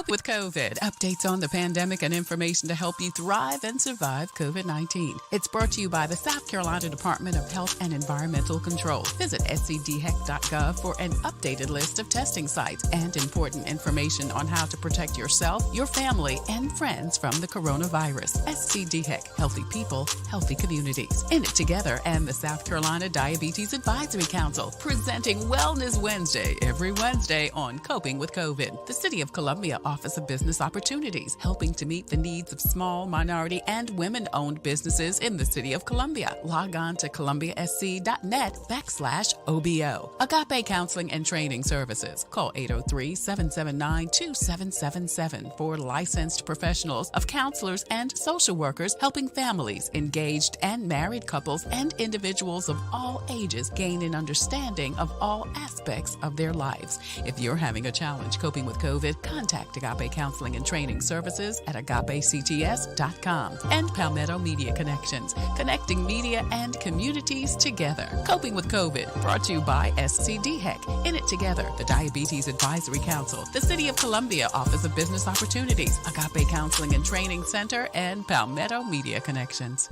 Cope with COVID. Updates on the pandemic and information to help you thrive and survive COVID-19. It's brought to you by the South Carolina Department of Health and Environmental Control. Visit scdheck.gov for an updated list of testing sites and important information on how to protect yourself, your family, and friends from the coronavirus. SCDHEC, healthy people, healthy communities. In it together and the South Carolina Diabetes Advisory Council, presenting Wellness Wednesday every Wednesday on Coping with COVID. The City of Columbia Office of Business Opportunities, helping to meet the needs of small, minority, and women-owned businesses in the City of Columbia. Log on to columbiasc.net/OBO. Agape Counseling and Training Services. Call 803-779-2777 for licensed professionals of counselors and social workers helping families, engaged and married couples, and individuals of all ages gain an understanding of all aspects of their lives. If you're having a challenge coping with COVID, contact Agape Counseling and Training Services at agapects.com. And Palmetto Media Connections, connecting media and communities together. Coping with COVID, brought to you by SCDHEC. In it together, the Diabetes Advisory Council, the City of Columbia Office of Business Opportunities, Agape Counseling and Training Center, and Palmetto Media Connections.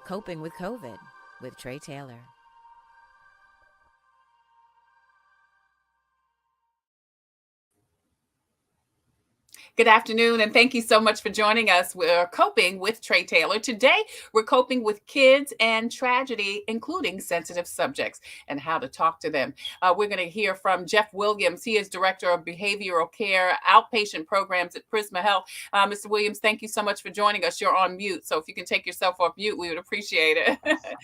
Coping with COVID with Tre Tailor. Good afternoon, and thank you so much for joining us. We're coping with Tre Tailor. Today, we're coping with kids and tragedy, including sensitive subjects, and how to talk to them. We're going to hear from Geoff Williams. He is Director of Behavioral Care Outpatient Programs at Prisma Health. Mr. Williams, thank you so much for joining us. You're on mute, so if you can take yourself off mute, we would appreciate it.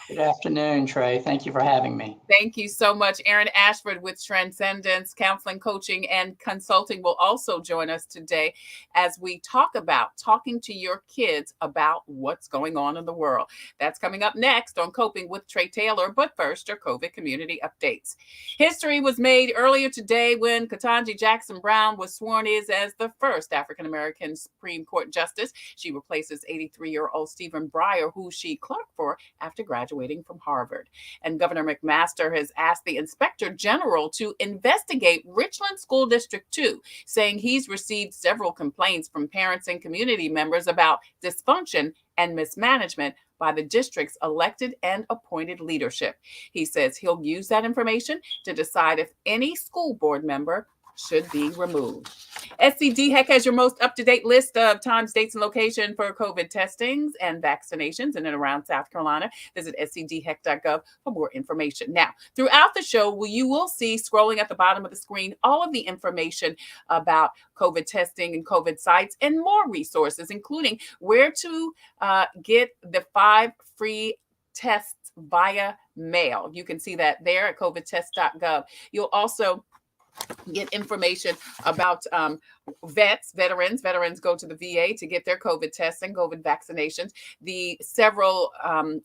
Good afternoon, Tre. Thank you for having me. Thank you so much. Aaron Ashford with Transcendence Counseling, Coaching and Consulting will also join us today as we talk about talking to your kids about what's going on in the world. That's coming up next on Coping with Tre Tailor. But first, your COVID community updates. History was made earlier today when Ketanji Jackson Brown was sworn in as the first African-American Supreme Court Justice. She replaces 83-year-old Stephen Breyer, who she clerked for after graduating from Harvard. And Governor McMaster has asked the Inspector General to investigate Richland School District 2, saying he's received several complaints from parents and community members about dysfunction and mismanagement by the district's elected and appointed leadership. He says he'll use that information to decide if any school board member should be removed. SCDHEC has your most up-to-date list of times, dates, and location for COVID testings and vaccinations in and around South Carolina. Visit scdheck.gov for more information. Now, throughout the show, you will see scrolling at the bottom of the screen all of the information about COVID testing and COVID sites and more resources, including where to get the 5 free tests via mail. You can see that there at covidtest.gov. You'll also get information about veterans. Veterans go to the VA to get their COVID tests and COVID vaccinations. The several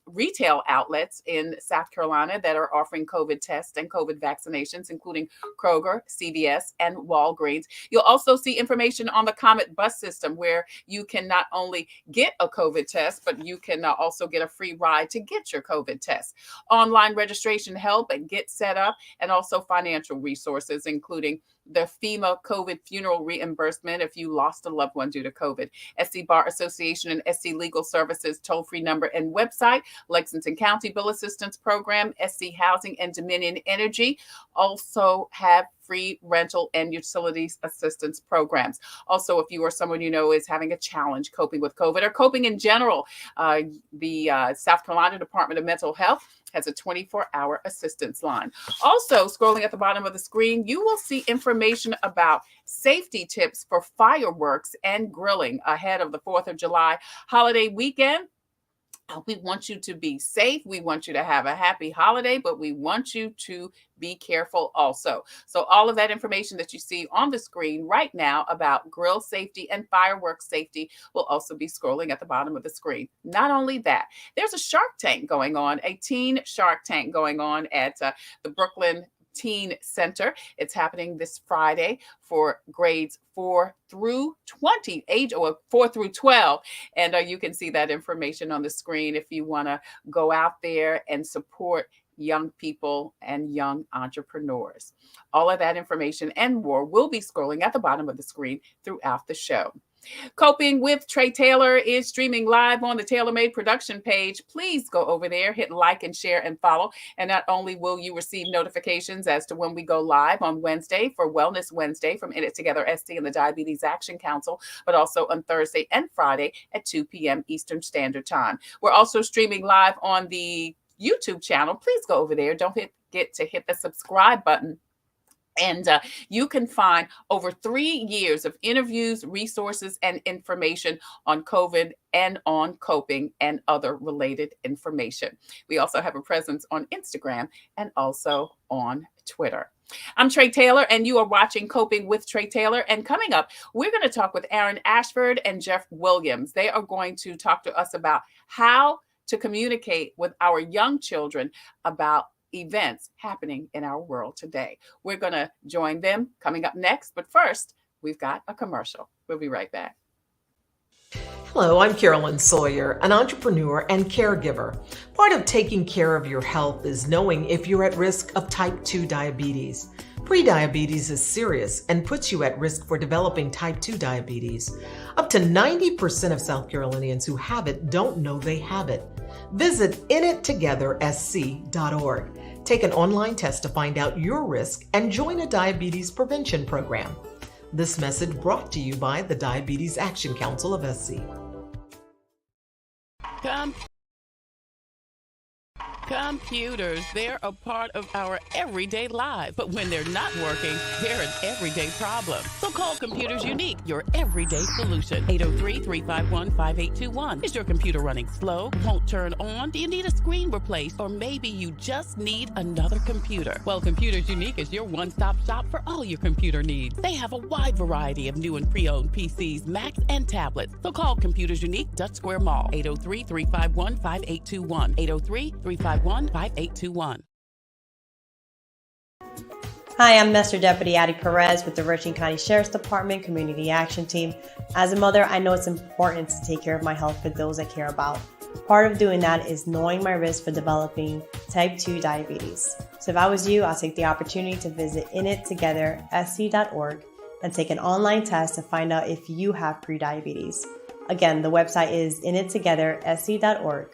retail outlets in South Carolina that are offering COVID tests and COVID vaccinations, including Kroger, CVS, and Walgreens. You'll also see information on the Comet bus system, where you can not only get a COVID test, but you can also get a free ride to get your COVID test. Online registration help and get set up, and also financial resources, including the FEMA COVID funeral reimbursement if you lost a loved one due to COVID. SC Bar Association and SC Legal Services toll-free number and website. Lexington County Bill Assistance Program. SC Housing and Dominion Energy also have free rental and utilities assistance programs. Also, if you or someone you know is having a challenge coping with COVID or coping in general, the South Carolina Department of Mental Health has a 24-hour assistance line. Also, scrolling at the bottom of the screen, you will see information about safety tips for fireworks and grilling ahead of the 4th of July holiday weekend. We want you to be safe. We want you to have a happy holiday, but we want you to be careful also. So all of that information that you see on the screen right now about grill safety and fireworks safety will also be scrolling at the bottom of the screen. Not only that, there's a Shark Tank going on, a teen Shark Tank going on at the Brooklyn Teen Center. It's happening this Friday for grades 4 through 20, age or 4 through 12. And you can see that information on the screen if you want to go out there and support young people and young entrepreneurs. All of that information and more will be scrolling at the bottom of the screen throughout the show. Coping with Tre Tailor is streaming live on the TailorMade production page. Please go over there, hit like and share and follow. And not only will you receive notifications as to when we go live on Wednesday for Wellness Wednesday from In It Together SC and the Diabetes Action Council, but also on Thursday and Friday at 2 p.m. Eastern Standard Time. We're also streaming live on the YouTube channel. Please go over there. Don't forget to hit the subscribe button. And you can find over 3 years of interviews, resources, and information on COVID and on coping and other related information. We also have a presence on Instagram and also on Twitter. I'm Tre Tailor, and you are watching Coping with Tre Tailor. And coming up, we're going to talk with Aaron Ashford and Geoff Williams. They are going to talk to us about how to communicate with our young children about events happening in our world today. We're going to join them coming up next. But first, we've got a commercial. We'll be right back. Hello, I'm Carolyn Sawyer, an entrepreneur and caregiver. Part of taking care of your health is knowing if you're at risk of type 2 diabetes. Prediabetes is serious and puts you at risk for developing type 2 diabetes. Up to 90% of South Carolinians who have it don't know they have it. Visit inittogethersc.org. Take an online test to find out your risk and join a diabetes prevention program. This message brought to you by the Diabetes Action Council of SC. Computers, they're a part of our everyday lives, but when they're not working, they're an everyday problem. So call Computers Unique, your everyday solution. 803-351-5821. Is your computer running slow? Won't turn on? Do you need a screen replaced? Or maybe you just need another computer? Well, Computers Unique is your one-stop shop for all your computer needs. They have a wide variety of new and pre-owned PCs, Macs, and tablets. So call Computers Unique, Dutch Square Mall. 803-351-5821. 803-351-5821. Hi, I'm Master Deputy Addie Perez with the Richland County Sheriff's Department Community Action Team. As a mother, I know it's important to take care of my health for those I care about. Part of doing that is knowing my risk for developing type 2 diabetes. So if I was you, I'll take the opportunity to visit inittogethersc.org and take an online test to find out if you have prediabetes. Again, the website is inittogethersc.org.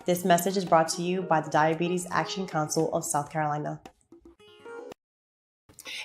This message is brought to you by the Diabetes Action Council of South Carolina.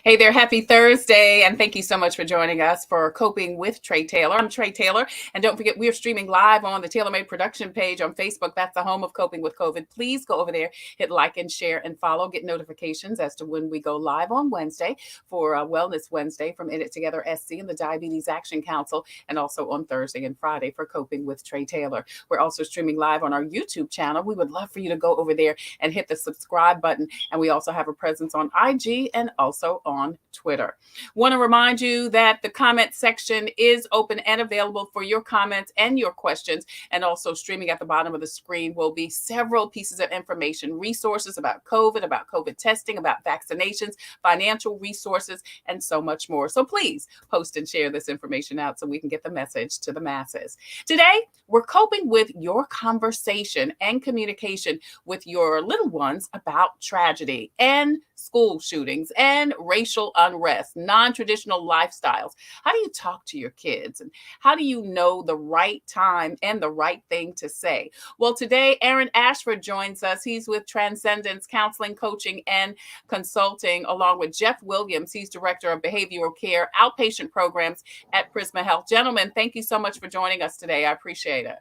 Hey there, happy Thursday, and thank you so much for joining us for Coping with Tre Tailor. I'm Tre Tailor, and don't forget, we're streaming live on the TailorMade production page on Facebook. That's the home of Coping with COVID. Please go over there, hit like and share and follow, get notifications as to when we go live on Wednesday for Wellness Wednesday from In It Together SC and the Diabetes Action Council, and also on Thursday and Friday for Coping with Tre Tailor. We're also streaming live on our YouTube channel. We would love for you to go over there and hit the subscribe button, and we also have a presence on IG and also on Twitter. Want to remind you that the comment section is open and available for your comments and your questions. And also streaming at the bottom of the screen will be several pieces of information, resources about COVID testing, about vaccinations, financial resources, and so much more. So please post and share this information out so we can get the message to the masses. Today, we're coping with your conversation and communication with your little ones about tragedy and school shootings and racial unrest, non-traditional lifestyles. How do you talk to your kids? And how do you know the right time and the right thing to say? Well, today, Aaron Ashford joins us. He's with Transcendence Counseling, Coaching and Consulting, along with Geoff Williams. He's Director of Behavioral Care Outpatient Programs at Prisma Health. Gentlemen, thank you so much for joining us today. I appreciate it.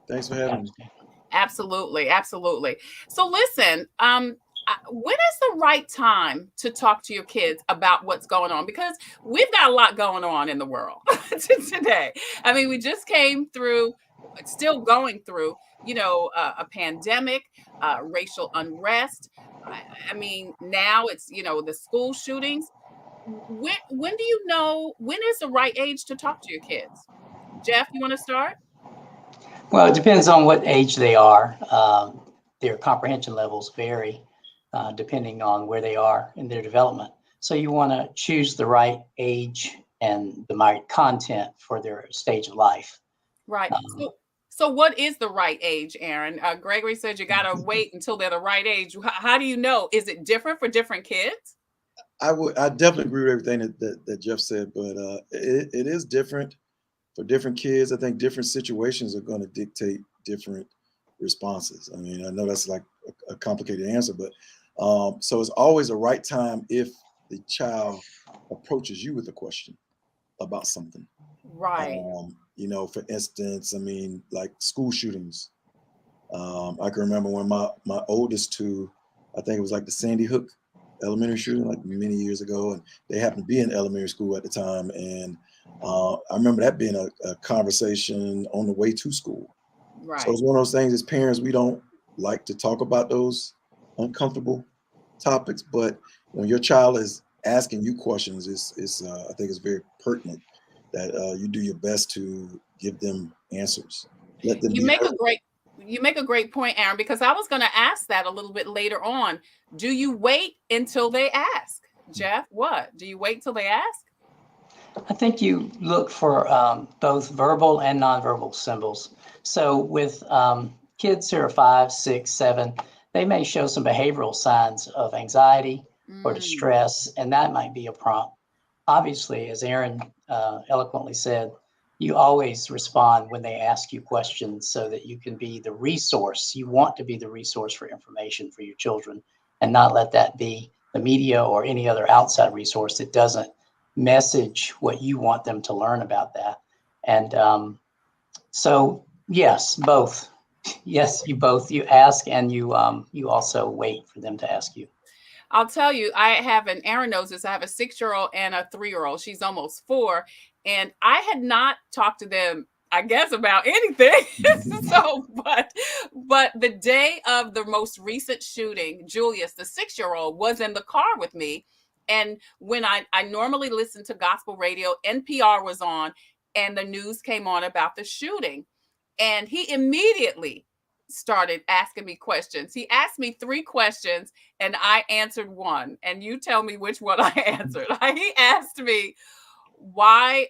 Thanks for having me. Absolutely. Absolutely. So listen, when is the right time to talk to your kids about what's going on? Because we've got a lot going on in the world today. I mean, we just came through, still going through, a pandemic, racial unrest. I mean, now it's, the school shootings. When do you know, when is the right age to talk to your kids? Geoff, you want to start? Well, it depends on what age they are. Their comprehension levels vary depending on where they are in their development. So you want to choose the right age and the right content for their stage of life. Right. So what is the right age, Aaron? Gregory said you got to wait until they're the right age. How do you know? Is it different for different kids? I definitely agree with everything that Geoff said, but it is different for different kids. I think different situations are going to dictate different responses. I mean, I know that's like a complicated answer, but so it's always a right time if the child approaches you with a question about something. Right. For instance, I mean, like school shootings. I can remember when my oldest two, I think it was like the Sandy Hook elementary shooting like many years ago, and they happened to be in elementary school at the time. And I remember that being a conversation on the way to school. Right. So it's one of those things as parents, we don't like to talk about those uncomfortable topics, but when your child is asking you questions, I think it's very pertinent that you do your best to give them answers. Let them You make a great point, Aaron, because I was going to ask that a little bit later on. Do you wait until they ask? Geoff, what? Do you wait till they ask? I think you look for both verbal and nonverbal symbols. So with kids who are 5, 6, 7, they may show some behavioral signs of anxiety or distress, and that might be a prompt. Obviously, as Aaron eloquently said, you always respond when they ask you questions so that you can be the resource. You want to be the resource for information for your children and not let that be the media or any other outside resource that doesn't message what you want them to learn about that. And so, yes, both. Yes, you ask and you also wait for them to ask you. I'll tell you, Aaron knows this, I have a 6-year-old and a 3-year-old. She's almost 4. And I had not talked to them, I guess, about anything. But the day of the most recent shooting, Julius, the 6-year-old, was in the car with me. And when I normally listen to gospel radio, NPR was on and the news came on about the shooting. And he immediately started asking me questions. He asked me 3 questions and I answered 1. And you tell me which one I answered. He asked me, why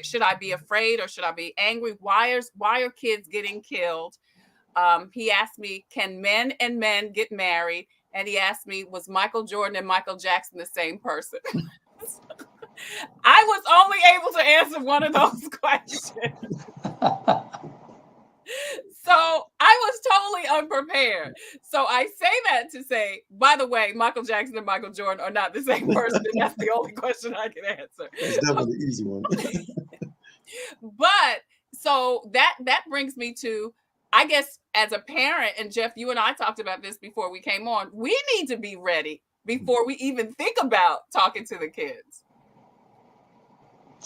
should I be afraid or should I be angry? Why are kids getting killed? He asked me, can men and men get married? And he asked me, was Michael Jordan and Michael Jackson the same person? I was only able to answer one of those questions. So I was totally unprepared. So I say that to say, by the way, Michael Jackson and Michael Jordan are not the same person. And that's the only question I can answer. That's definitely the easy one. But so that brings me to, I guess, as a parent, and Geoff, you and I talked about this before we came on, we need to be ready before we even think about talking to the kids.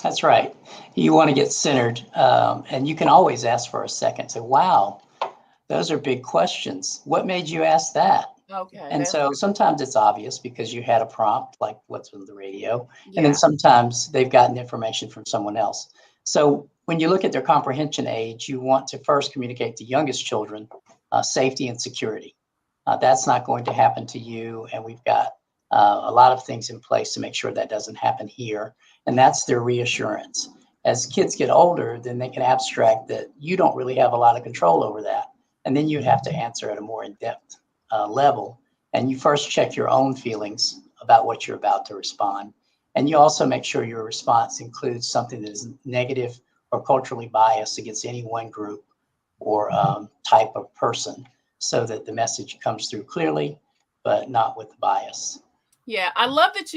That's right. You want to get centered, and you can always ask for a second. Say, wow, those are big questions. What made you ask that? Okay. And so sometimes it's obvious because you had a prompt, like what's on the radio. Yeah. And then sometimes they've gotten information from someone else. So when you look at their comprehension age, you want to first communicate to youngest children safety and security. That's not going to happen to you. And we've got a lot of things in place to make sure that doesn't happen here. And that's their reassurance. As kids get older, then they can abstract that you don't really have a lot of control over that. And then you'd have to answer at a more in-depth level. And you first check your own feelings about what you're about to respond. And you also make sure your response includes something that is negative or culturally biased against any one group or type of person, so that the message comes through clearly, but not with bias. Yeah, I love that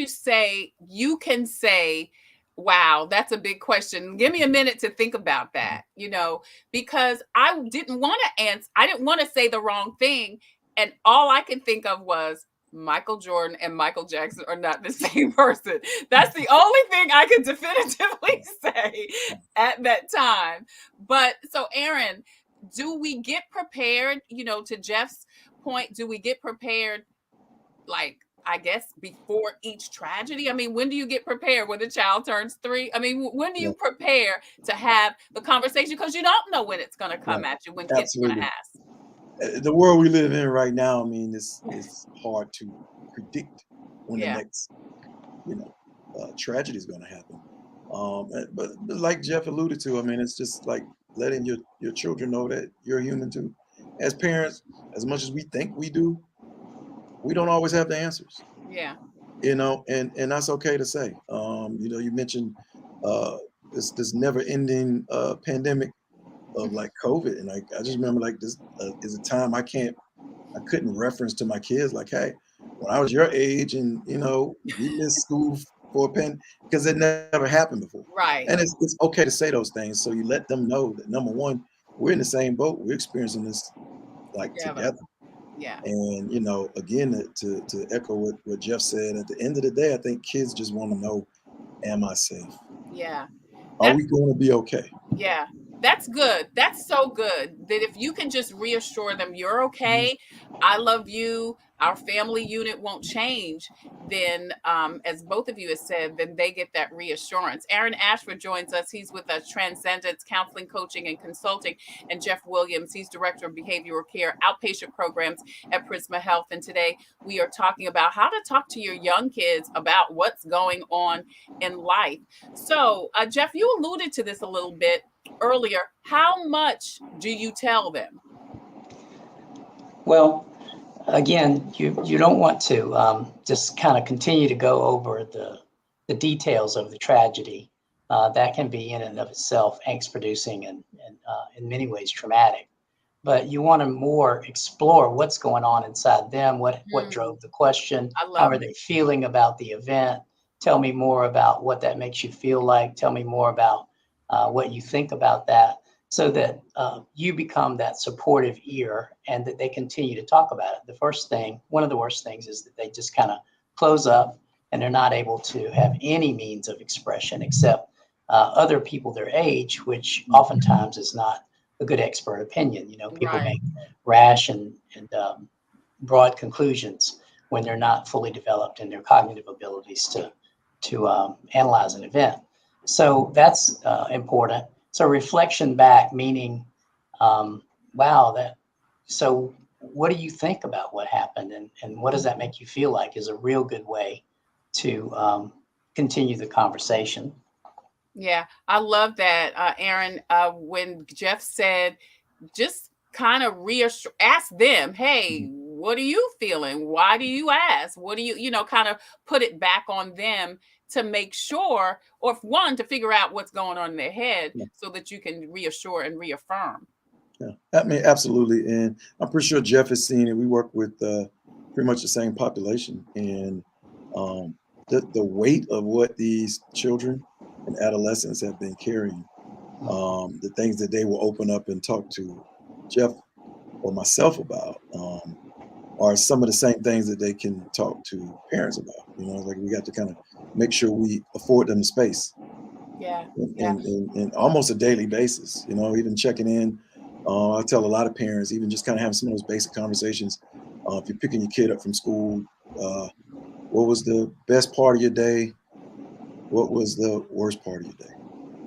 you can say, wow, that's a big question. Give me a minute to think about that, because I didn't want to answer. I didn't want to say the wrong thing. And all I could think of was Michael Jordan and Michael Jackson are not the same person. That's the only thing I could definitively say at that time. But so, Aaron, do we get prepared, to Geoff's point, do we get prepared, like, I guess, before each tragedy? I mean, when do you get prepared when the child turns 3? I mean, when do you prepare to have the conversation? Because you don't know when it's going to come at you, when kids are going to ask. The world we live in right now, I mean, it's hard to predict when the next, tragedy is going to happen. But like Geoff alluded to, I mean, it's just like letting your children know that you're human too. As parents, as much as we think we do, we don't always have the answers. Yeah. And that's okay to say. You mentioned this never-ending pandemic of like COVID, and like I just remember like this is a time I couldn't reference to my kids like, hey, when I was your age, and we missed school for a because it never happened before. Right. And it's okay to say those things, so you let them know that number one, we're in the same boat, we're experiencing this like together. Yeah. And again, to echo what Geoff said, at the end of the day, I think kids just want to know, am I safe? Yeah. Are we going to be okay? Yeah. That's good. That's so good that if you can just reassure them you're okay, I love you, our family unit won't change, then as both of you have said, then they get that reassurance. Aaron Ashford joins us. He's with us, Transcendence Counseling, Coaching and Consulting, and Geoff Williams. He's Director of Behavioral Care Outpatient Programs at Prisma Health. And today we are talking about how to talk to your young kids about what's going on in life. So, Geoff, you alluded to this a little bit earlier. How much do you tell them? Well, again, you don't want to just kind of continue to go over the details of the tragedy. That can be in and of itself angst producing and in many ways traumatic. But you want to more explore what's going on inside them, what drove the question, how are they feeling about the event. Tell me more about what that makes you feel like. Tell me more about what you think about that, so that you become that supportive ear and that they continue to talk about it. One of the worst things is that they just kind of close up and they're not able to have any means of expression except other people their age, which oftentimes is not a good expert opinion. People make rash and broad conclusions when they're not fully developed in their cognitive abilities to analyze an event. So that's important. So reflection back, meaning, so what do you think about what happened, and what does that make you feel like, is a real good way to continue the conversation. Yeah, I love that, Aaron. When Geoff said, just kind of ask them, hey, what are you feeling? Why do you ask? What do you, kind of put it back on them to make sure, or if one, to figure out what's going on in their head so that you can reassure and reaffirm. Yeah, I mean, absolutely. And I'm pretty sure Geoff has seen it. We work with pretty much the same population. And the weight of what these children and adolescents have been carrying, the things that they will open up and talk to Geoff or myself about, are some of the same things that they can talk to parents about. Like we got to kind of make sure we afford them the space. Yeah. And almost a daily basis, even checking in. I tell a lot of parents, even just kind of having some of those basic conversations. If you're picking your kid up from school, what was the best part of your day? What was the worst part of your day?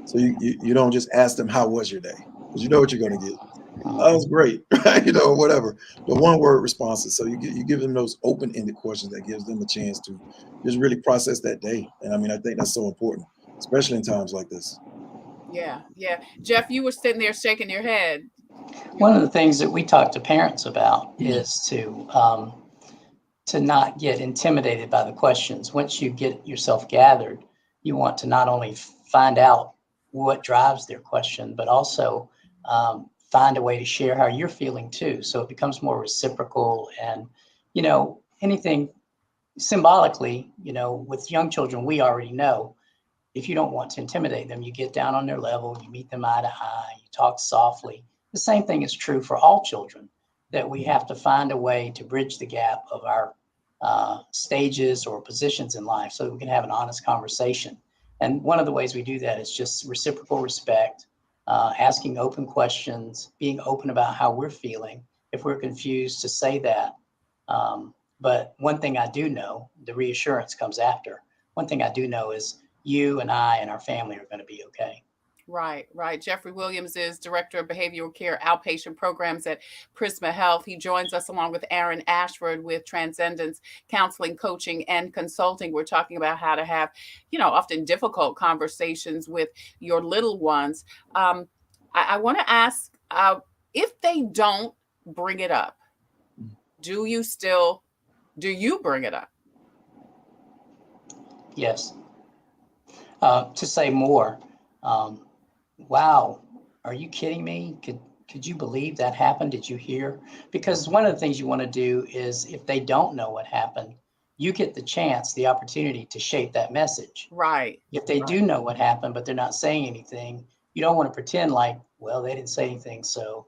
So you don't just ask them, how was your day? Because you know what you're going to get. That was great, right? Whatever. The one-word responses. So you give them those open-ended questions that gives them a chance to just really process that day. And I mean, I think that's so important, especially in times like this. Yeah. Geoff, you were sitting there shaking your head. One of the things that we talk to parents about is to not get intimidated by the questions. Once you get yourself gathered, you want to not only find out what drives their question, but also find a way to share how you're feeling too. So it becomes more reciprocal. And, anything symbolically, with young children, we already know if you don't want to intimidate them, you get down on their level, you meet them eye to eye, you talk softly. The same thing is true for all children, that we have to find a way to bridge the gap of our stages or positions in life so that we can have an honest conversation. And one of the ways we do that is just reciprocal respect, asking open questions, being open about how we're feeling. If we're confused, to say that. But one thing I do know, the reassurance comes after. One thing I do know is you and I and our family are going to be okay. Right. Geoff Williams is Director of Behavioral Care Outpatient Programs at Prisma Health. He joins us along with Aaron Ashford with Transcendence Counseling, Coaching and Consulting. We're talking about how to have, often difficult conversations with your little ones. I want to ask, if they don't bring it up, do you bring it up? Yes. To say more, wow, are you kidding me? Could you believe that happened? Did you hear? Because one of the things you want to do is, if they don't know what happened, you get the opportunity to shape that message. Right. If they do know what happened, but they're not saying anything, you don't want to pretend like, well, they didn't say anything, so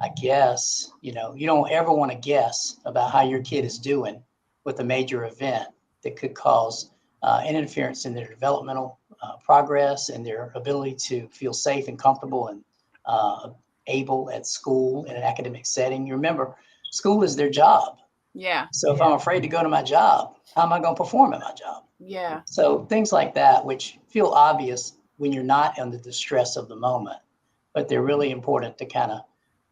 I guess, you don't ever want to guess about how your kid is doing with a major event that could cause an interference in their developmental progress and their ability to feel safe and comfortable and able at school in an academic setting. You remember, school is their job. Yeah. So if I'm afraid to go to my job, how am I going to perform at my job? Yeah. So things like that, which feel obvious when you're not under the stress of the moment, but they're really important to kind of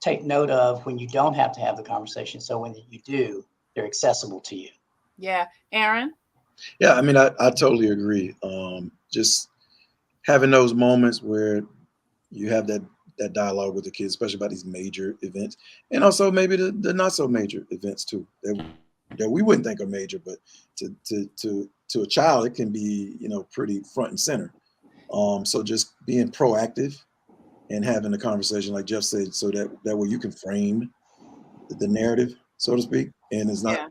take note of when you don't have to have the conversation. So when you do, they're accessible to you. Yeah. Aaron? Yeah, I mean, I totally agree. Just having those moments where you have that dialogue with the kids, especially about these major events, and also maybe the not so major events too, that we wouldn't think are major, but to a child it can be pretty front and center. So just being proactive and having a conversation, like Geoff said, so that way you can frame the narrative, so to speak, and it's not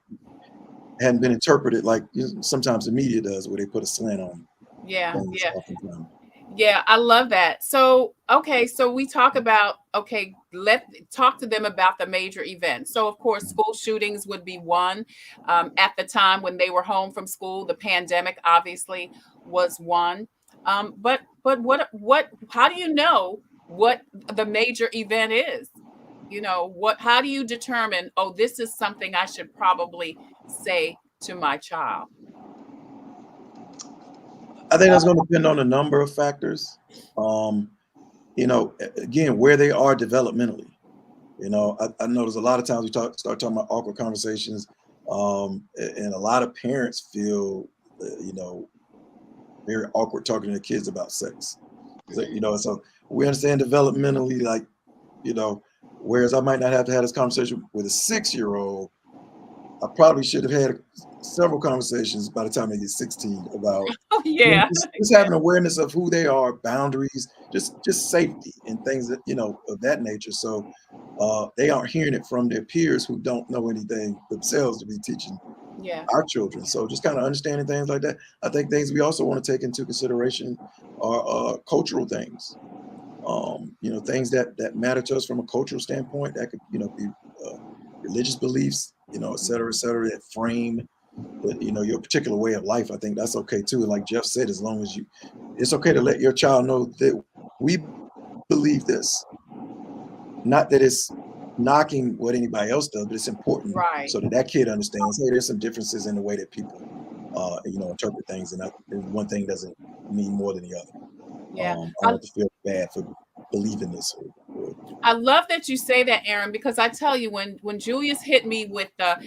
hadn't been interpreted like sometimes the media does, where they put a slant on things oftentimes. Yeah, I love that. So, okay, so we talk about, talk to them about the major events. So, of course, school shootings would be one. At the time when they were home from school, the pandemic obviously was one. But how do you know what the major event is? How do you determine, this is something I should probably say to my child? I think that's going to depend on a number of factors. Again, where they are developmentally. I notice a lot of times we start talking about awkward conversations, and a lot of parents feel, very awkward talking to their kids about sex. So we understand developmentally, like, whereas I might not have to have this conversation with a 6-year-old, I probably should have had several conversations by the time they get 16 about just having awareness of who they are, boundaries, just safety and things that of that nature. So they aren't hearing it from their peers who don't know anything themselves to be teaching our children. So just kind of understanding things like that. I think things we also want to take into consideration are cultural things. Things that matter to us from a cultural standpoint. That could be religious beliefs, et cetera, that frame your particular way of life. I think that's okay too. And like Geoff said, as long as it's okay to let your child know that we believe this. Not that it's knocking what anybody else does, but it's important so that kid understands, hey, there's some differences in the way that people interpret things, and one thing doesn't mean more than the other. I don't have to feel bad for believing this. I love that you say that, Aaron, because I tell you, when Julius hit me with the,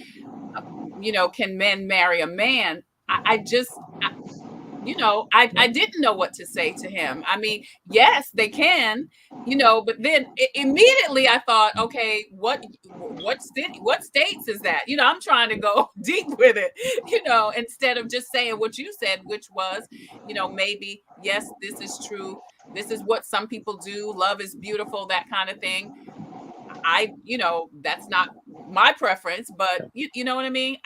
can men marry a man? I didn't know what to say to him. I mean, yes, they can, but then immediately I thought, okay, what states is that? I'm trying to go deep with it, instead of just saying what you said, which was, maybe, yes, this is true. This is what some people do. Love is beautiful, that kind of thing. That's not my preference, but you know what I mean?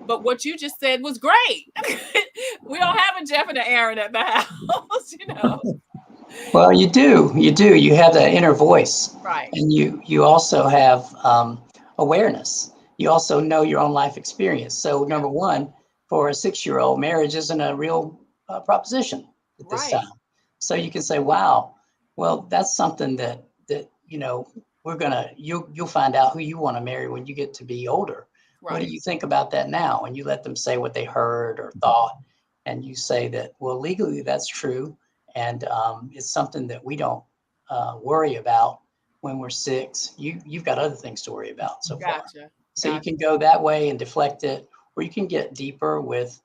But what you just said was great. We don't have a Geoff and an Aaron at the house, Well, you do. You have that inner voice. Right. And you also have awareness. You also know your own life experience. So number one, for a 6-year-old, marriage isn't a real proposition at this time. So you can say, wow, well, that's something that you'll find out who you want to marry when you get to be older. Right. What do you think about that now? And you let them say what they heard or thought, and you say that, well, legally that's true, and it's something that we don't worry about when we're 6. You've got other things to worry about so far. So you can go that way and deflect it, or you can get deeper with,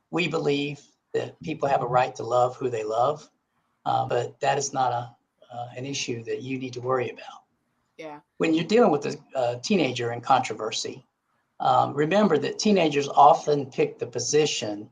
we believe that people have a right to love who they love, but that is not an issue that you need to worry about. Yeah. When you're dealing with a teenager in controversy, remember that teenagers often pick the position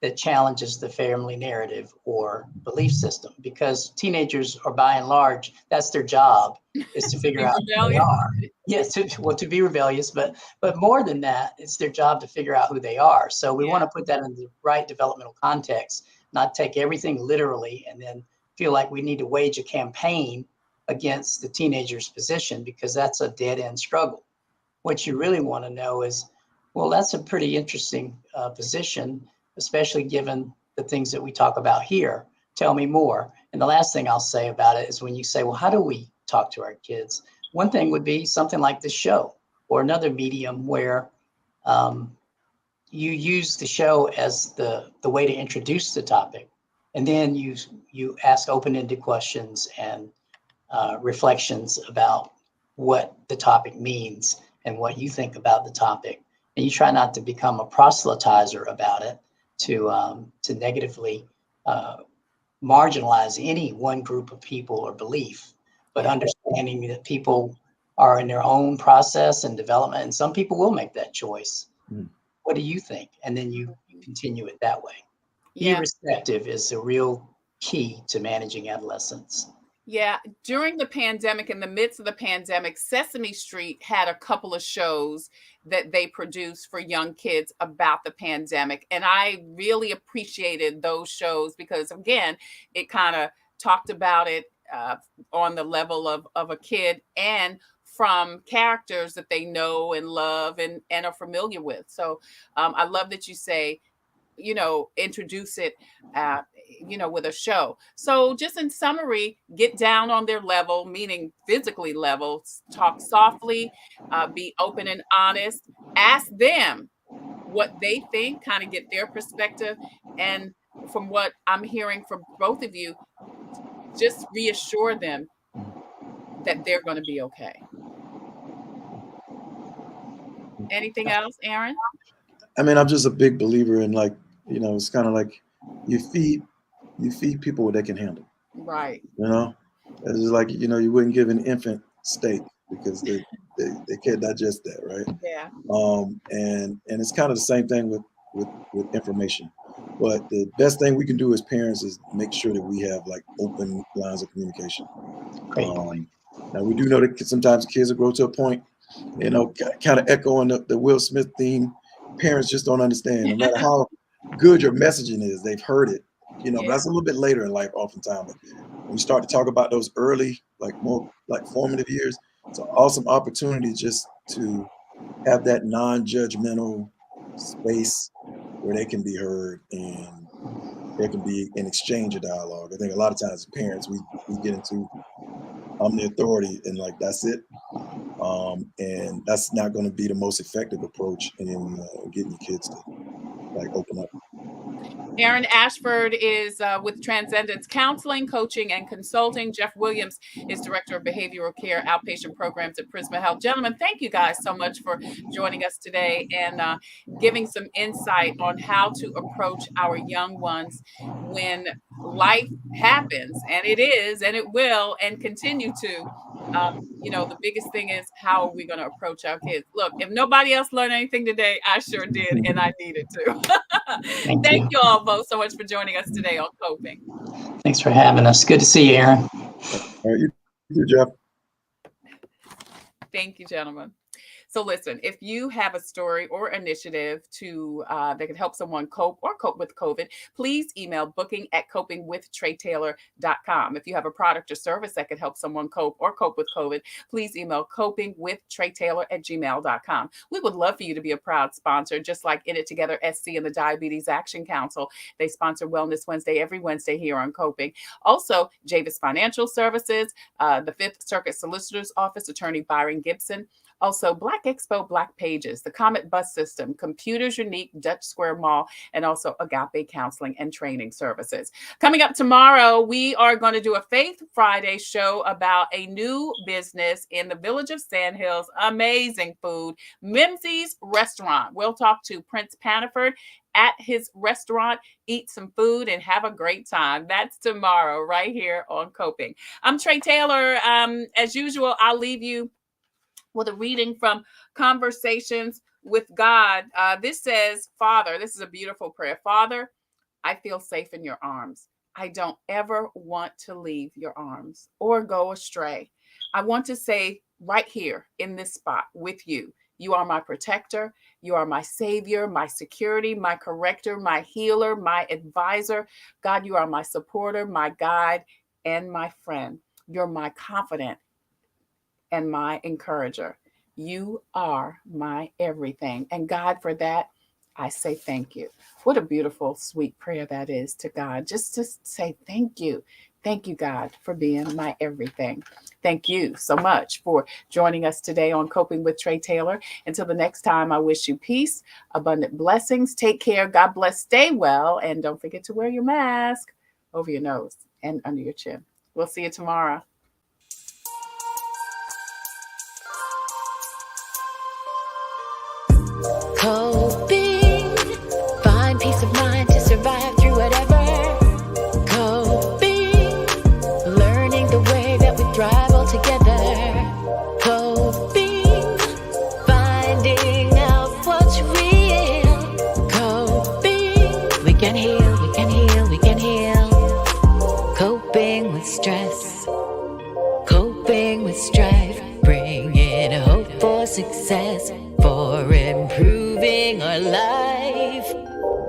that challenges the family narrative or belief system, because teenagers are, by and large, that's their job, is to figure out who they are. Yes, to be rebellious, but more than that, it's their job to figure out who they are. So we want to put that in the right developmental context, not take everything literally and then feel like we need to wage a campaign against the teenager's position, because that's a dead-end struggle. What you really want to know is, well, that's a pretty interesting position, especially given the things that we talk about here. Tell me more. And the last thing I'll say about it is, when you say, well, how do we talk to our kids? One thing would be something like this show, or another medium where you use the show as the way to introduce the topic. And then you ask open-ended questions and reflections about what the topic means and what you think about the topic. And you try not to become a proselytizer about it, to negatively marginalize any one group of people or belief, but understanding that people are in their own process and development, and some people will make that choice. What do you think? And then you continue it that way. Be receptive is a real key to managing adolescence. Yeah, during the pandemic, in the midst of the pandemic, Sesame Street had a couple of shows that they produced for young kids about the pandemic. And I really appreciated those shows because, again, it kind of talked about it on the level of a kid, and from characters that they know and love and are familiar with. So I love that you say, introduce it, with a show. So just in summary, get down on their level, meaning physically level, talk softly, be open and honest, ask them what they think, kind of get their perspective. And from what I'm hearing from both of you, just reassure them that they're going to be okay. Anything else, Aaron? I mean, I'm just a big believer in, like, it's kind of like you feed people what they can handle. Right. It's just like, you wouldn't give an infant steak because they can't digest that, right? Yeah. And it's kind of the same thing with information. But the best thing we can do as parents is make sure that we have, like, open lines of communication. Great point. Now, we do know that sometimes kids will grow to a point, kind of echoing the Will Smith theme. Parents just don't understand. No matter how good your messaging is, they've heard it, but that's a little bit later in life oftentimes. When you start to talk about those early, more formative years, it's an awesome opportunity just to have that non-judgmental space where they can be heard and there can be an exchange of dialogue. I think a lot of times as parents, we get into, I'm the authority, and that's it. And that's not going to be the most effective approach in getting your kids to open up. Aaron Ashford is with Transcendence Counseling, Coaching and Consulting. Geoff Williams is Director of Behavioral Care Outpatient Programs at Prisma Health. Gentlemen, thank you guys so much for joining us today and giving some insight on how to approach our young ones when life happens, and it is, and it will, and continue to. The biggest thing is, how are we going to approach our kids? Look, if nobody else learned anything today, I sure did, and I needed to. Thank you all both so much for joining us today on Coping. Thanks for having us. Good to see you, Aaron. All right, you too, Geoff. Thank you, gentlemen. So listen, if you have a story or initiative that can help someone cope with COVID, please email booking@copingwithtretatailor.com. If you have a product or service that could help someone cope with COVID, please email copingwithtretatailor@gmail.com. We would love for you to be a proud sponsor, just like In It Together SC and the Diabetes Action Council. They sponsor Wellness Wednesday every Wednesday here on Coping. Also, Javis Financial Services, the Fifth Circuit Solicitor's Office, Attorney Byron Gibson, Also, Black Expo, Black Pages, the Comet Bus System, Computers Unique, Dutch Square Mall, and also Agape Counseling and Training Services. Coming up tomorrow, we are going to do a Faith Friday show about a new business in the village of Sand Hills. Amazing food, Mimsy's Restaurant. We'll talk to Prince Panaford at his restaurant, eat some food, and have a great time. That's tomorrow right here on Coping. I'm Tre Tailor. As usual, I'll leave you with a reading from Conversations with God. This says, Father, this is a beautiful prayer. Father, I feel safe in your arms. I don't ever want to leave your arms or go astray. I want to say right here in this spot with you, you are my protector. You are my savior, my security, my corrector, my healer, my advisor. God, you are my supporter, my guide, and my friend. You're my confidant and my encourager. You are my everything. And God, for that, I say thank you. What a beautiful, sweet prayer that is to God. Just to say thank you. Thank you, God, for being my everything. Thank you so much for joining us today on Coping with Tre Tailor. Until the next time, I wish you peace, abundant blessings. Take care. God bless. Stay well. And don't forget to wear your mask over your nose and under your chin. We'll see you tomorrow. Coping, find peace of mind to survive through whatever. Coping, learning the way that we thrive all together. Coping, finding out what's real. Coping, we can heal, we can heal, we can heal. Coping with stress, coping with strife, bringing hope for success, for improving our life.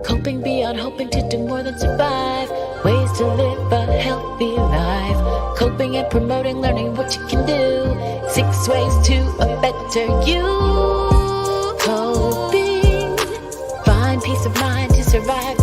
Coping beyond hoping to do more than survive. Ways to live a healthy life. Coping and promoting, learning what you can do. 6 ways to a better you. Coping, find peace of mind to survive